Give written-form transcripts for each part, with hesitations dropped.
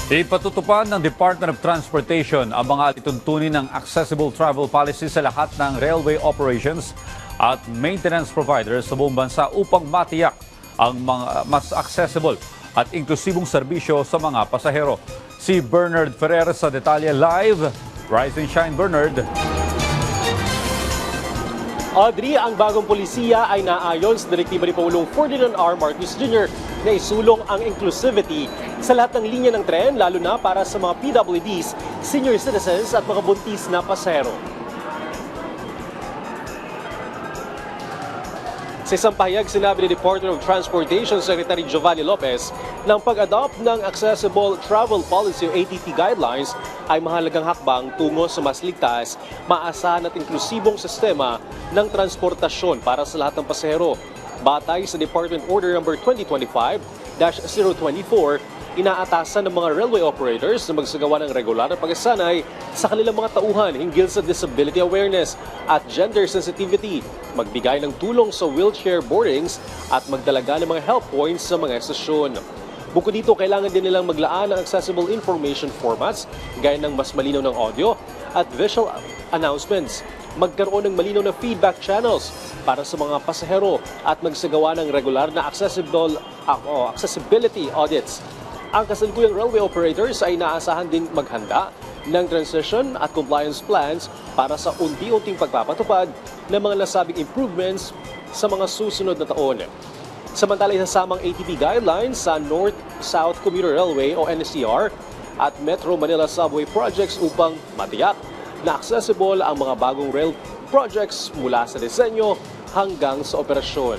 Ipatutupad ng Department of Transportation ang mga alituntunin ng accessible travel policy sa lahat ng railway operations at maintenance providers sa buong bansa upang matiyak ang mga mas accessible at inklusibong serbisyo sa mga pasahero. Si Bernard Ferrer sa detalye live. Rise and shine, Bernard. Audrey, ang bagong polisiya ay naayon sa direktiba ni Pangulong Ferdinand R. Marcos Jr. na isulong ang inclusivity sa lahat ng linya ng tren, lalo na para sa mga PWDs, senior citizens at mga buntis na pasahero. Sa isang pahayag, sinabi ni Department of Transportation Secretary Giovanni Lopez na ang pag-adopt ng Accessible Travel Policy o ATP Guidelines ay mahalagang hakbang tungo sa mas ligtas, maasahan at inklusibong sistema ng transportasyon para sa lahat ng pasahero. Batay sa Department Order No. 2025-024, inaatasan ng mga railway operators na magsagawa ng regular na pagsasanay sa kanilang mga tauhan hinggil sa disability awareness at gender sensitivity, magbigay ng tulong sa wheelchair boardings at magdalaga ng mga help points sa mga estasyon. Bukod dito, kailangan din nilang maglaan ng accessible information formats gaya ng mas malinaw ng audio at visual announcements, magkaroon ng malinaw na feedback channels para sa mga pasahero at magsagawa ng regular na accessibility audits. Ang kasalukuyang railway operators ay inaasahan din maghanda ng transition at compliance plans para sa unti-unting pagpapatupad ng mga nasabing improvements sa mga susunod na taon. Samantala, isasamang ATP guidelines sa North-South Commuter Railway o NCR at Metro Manila Subway projects upang matiyak na accessible ang mga bagong rail projects mula sa disenyo hanggang sa operasyon.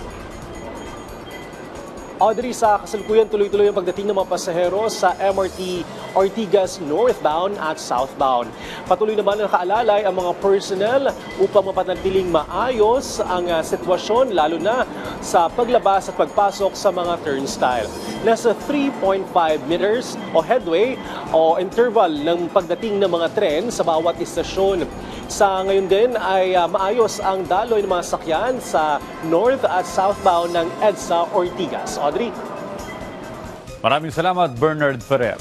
Audrey, sa kasalukuyan tuloy-tuloy ang pagdating ng mga pasahero sa MRT Ortigas northbound at southbound. Patuloy naman ang kaalalay ang mga personnel upang mapanatiling maayos ang sitwasyon lalo na sa paglabas at pagpasok sa mga turnstile. Nasa 3.5 meters o headway o interval ng pagdating ng mga tren sa bawat istasyon. Sa ngayon din ay maayos ang daloy ng mga sakyan sa north at southbound ng EDSA Ortigas. Audrey? Maraming salamat, Bernard Ferrer.